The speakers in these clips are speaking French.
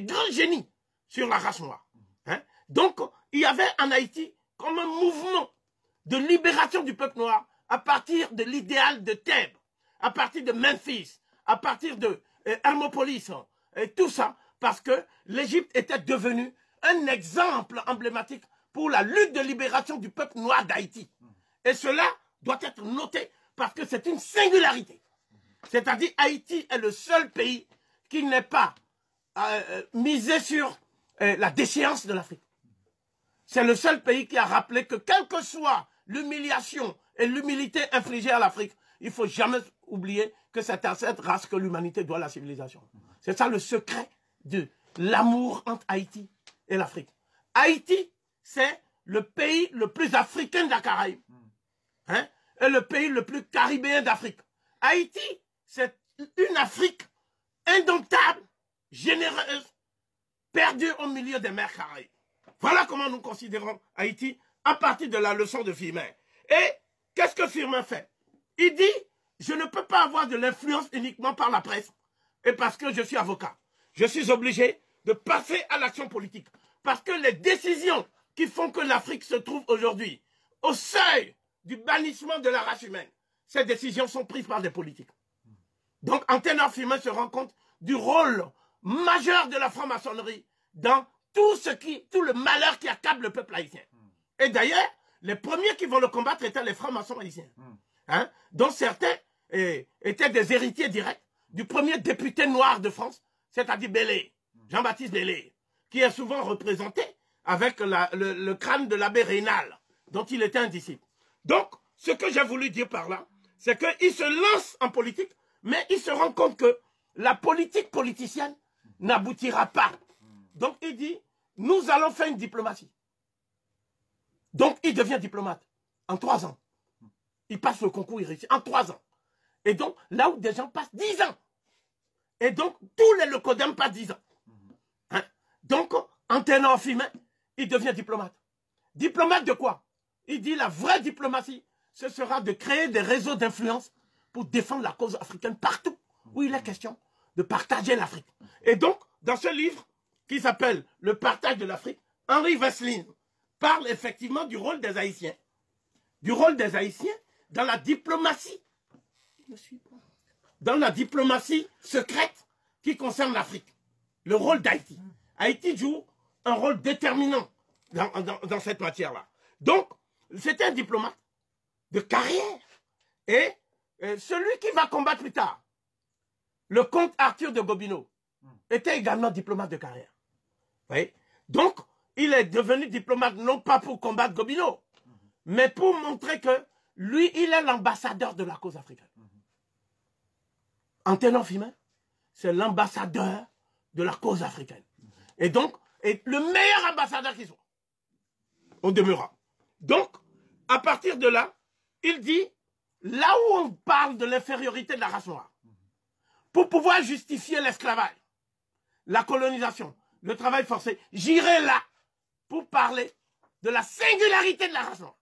grands génies sur la race noire. Hein? Donc, il y avait en Haïti comme un mouvement de libération du peuple noir à partir de l'idéal de Thèbes, à partir de Memphis, à partir de Hermopolis, et tout ça, parce que l'Égypte était devenue un exemple emblématique pour la lutte de libération du peuple noir d'Haïti. Et cela doit être noté parce que c'est une singularité. C'est-à-dire Haïti est le seul pays qui n'est pas misé sur la déchéance de l'Afrique. C'est le seul pays qui a rappelé que quelle que soit l'humiliation et l'humilité infligée à l'Afrique, il ne faut jamais oublier que c'est à cette race que l'humanité doit la civilisation. C'est ça le secret de l'amour entre Haïti et l'Afrique. Haïti, c'est le pays le plus africain de la Caraïbe. Hein, et le pays le plus caribéen d'Afrique. Haïti, c'est une Afrique indomptable, généreuse, perdue au milieu des mers Caraïbes. Voilà comment nous considérons Haïti à partir de la leçon de Firmin. Et qu'est-ce que Firmin fait? Il dit, je ne peux pas avoir de l'influence uniquement par la presse et parce que je suis avocat. Je suis obligé de passer à l'action politique. Parce que les décisions qui font que l'Afrique se trouve aujourd'hui au seuil du bannissement de la race humaine, ces décisions sont prises par des politiques. Donc, Anténor Firmin se rend compte du rôle majeur de la franc-maçonnerie dans tout le malheur qui accable le peuple haïtien. Et d'ailleurs, les premiers qui vont le combattre étaient les francs-maçons haïtiens, hein, dont certains étaient des héritiers directs du premier député noir de France, c'est-à-dire Bellé, Jean-Baptiste Bellé, qui est souvent représenté avec le crâne de l'abbé Rénal, dont il était un disciple. Donc, ce que j'ai voulu dire par là, c'est qu'il se lance en politique, mais il se rend compte que la politique politicienne n'aboutira pas. Donc, il dit, nous allons faire une diplomatie. Donc, il devient diplomate en 3 ans. Il passe le concours, il réussit en 3 ans. Et donc, là où des gens passent 10 ans. Et donc, tous les Locodem passent 10 ans. Hein? Donc, Anténor Firmin, il devient diplomate. Diplomate de quoi? Il dit la vraie diplomatie, ce sera de créer des réseaux d'influence pour défendre la cause africaine partout où il est question de partager l'Afrique. Et donc, dans ce livre qui s'appelle « Le partage de l'Afrique », Henri Vesseline parle effectivement du rôle des Haïtiens. Du rôle des Haïtiens dans la diplomatie. Dans la diplomatie secrète qui concerne l'Afrique. Le rôle d'Haïti. Haïti joue un rôle déterminant dans cette matière-là. Donc, c'était un diplomate de carrière. Et celui qui va combattre plus tard, le comte Arthur de Gobineau, était également diplomate de carrière. Vous voyez? Donc, il est devenu diplomate non pas pour combattre Gobineau, mais pour montrer que lui, il est l'ambassadeur de la cause africaine. Anténor Firmin, c'est l'ambassadeur de la cause africaine. Et donc, le meilleur ambassadeur qui soit. On demeura. Donc, à partir de là, il dit, là où on parle de l'infériorité de la race noire, pour pouvoir justifier l'esclavage, la colonisation, le travail forcé, j'irai là pour parler de la singularité de la race noire.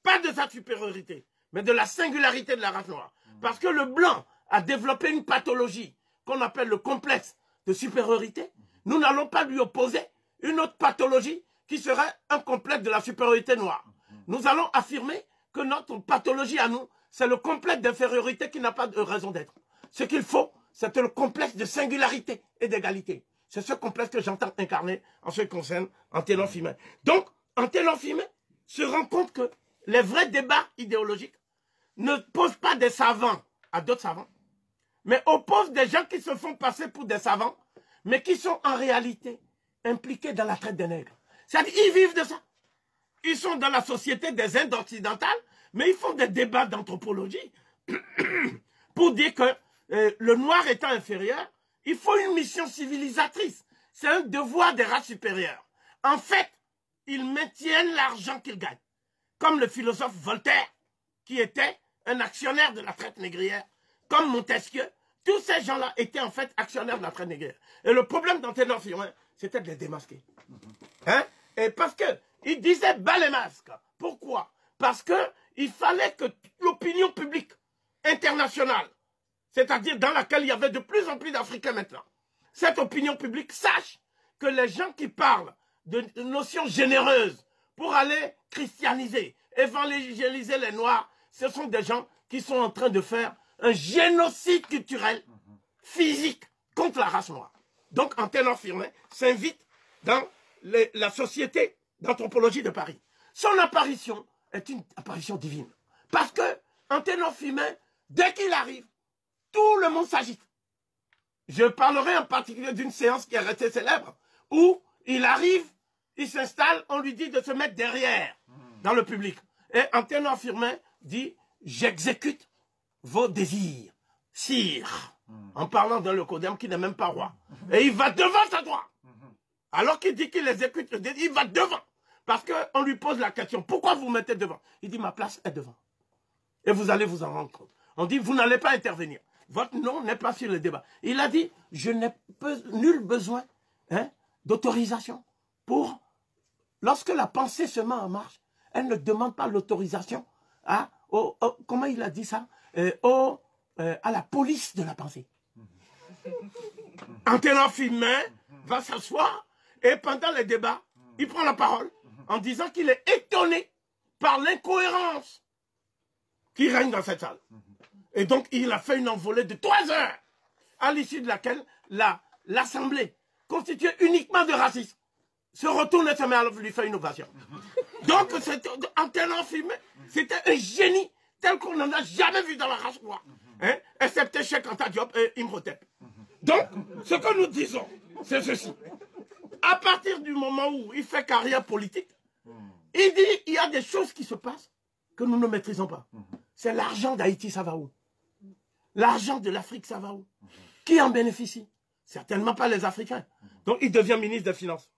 Pas de sa supériorité, mais de la singularité de la race noire. Parce que le blanc a développé une pathologie qu'on appelle le complexe de supériorité. Nous n'allons pas lui opposer une autre pathologie qui serait un complexe de la supériorité noire. Nous allons affirmer que notre pathologie à nous, c'est le complexe d'infériorité qui n'a pas de raison d'être. Ce qu'il faut, c'est le complexe de singularité et d'égalité. C'est ce complexe que j'entends incarner en ce qui concerne Anténor Firmin. Donc, Anténor Firmin se rend compte que les vrais débats idéologiques ne posent pas des savants à d'autres savants, mais opposent des gens qui se font passer pour des savants, mais qui sont en réalité impliqués dans la traite des nègres. C'est-à-dire qu'ils vivent de ça. Ils sont dans la société des Indes occidentales, mais ils font des débats d'anthropologie pour dire que le noir étant inférieur, il faut une mission civilisatrice. C'est un devoir des races supérieures. En fait, ils maintiennent l'argent qu'ils gagnent. Comme le philosophe Voltaire, qui était un actionnaire de la traite négrière, comme Montesquieu, tous ces gens-là étaient en fait actionnaires de la traite négrière. Et le problème d'Anténor Firmin, c'était de les démasquer. Hein? Et parce que il disait bas les masques. Pourquoi? Parce que il fallait que l'opinion publique internationale, c'est-à-dire dans laquelle il y avait de plus en plus d'Africains maintenant, cette opinion publique sache que les gens qui parlent de notions généreuses pour aller christianiser, évangéliser les Noirs, ce sont des gens qui sont en train de faire un génocide culturel, physique, contre la race noire. Donc, Anténor Firmin s'invite dans la société d'anthropologie de Paris. Son apparition est une apparition divine. Parce que Anténor Firmin, dès qu'il arrive, tout le monde s'agite. Je parlerai en particulier d'une séance qui est restée célèbre, où il arrive, il s'installe, on lui dit de se mettre derrière, dans le public. Et Anténor Firmin dit, j'exécute vos désirs, sire, en parlant d'un Leucodème qui n'est même pas roi. Et il va devant sa droite. Alors qu'il dit qu'il exécute le désir, il va devant. Parce qu'on lui pose la question, pourquoi vous mettez devant? Il dit, ma place est devant. Et vous allez vous en rendre compte. On dit, vous n'allez pas intervenir. Votre nom n'est pas sur le débat. Il a dit, je n'ai nul besoin d'autorisation pour... Lorsque la pensée se met en marche, elle ne demande pas l'autorisation à... comment il a dit ça? À la police de la pensée. Anténor Firmin va s'asseoir et pendant les débats, il prend la parole en disant qu'il est étonné par l'incohérence qui règne dans cette salle. Et donc, il a fait une envolée de 3 heures, à l'issue de laquelle l'Assemblée, constituée uniquement de racistes, se retourne et se met à lui faire une ovation. Donc, Anténor Firmin, c'était un génie tel qu'on n'en a jamais vu dans la race noire, excepté Cheikh Anta Diop et Imhotep. Donc, ce que nous disons, c'est ceci. À partir du moment où il fait carrière politique, il dit il y a des choses qui se passent que nous ne maîtrisons pas. C'est l'argent d'Haïti, ça va où? L'argent de l'Afrique, ça va où? Qui en bénéficie? Certainement pas les Africains. Donc il devient ministre des Finances.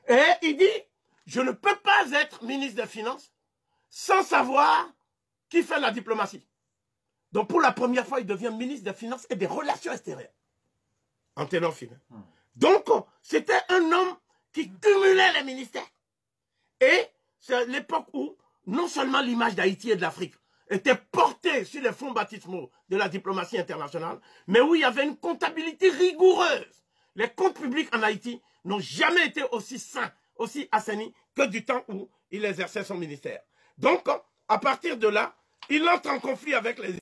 Et il dit, je ne peux pas être ministre des Finances sans savoir qui fait la diplomatie. Donc pour la première fois, il devient ministre des Finances et des Relations extérieures. Anténor Firmin. Donc c'était un homme qui cumulait les ministères. Et c'est l'époque où non seulement l'image d'Haïti et de l'Afrique était portée sur les fonds baptismaux de la diplomatie internationale, mais où il y avait une comptabilité rigoureuse. Les comptes publics en Haïti n'ont jamais été aussi sains, aussi assainis que du temps où il exerçait son ministère. Donc, à partir de là, il entre en conflit avec les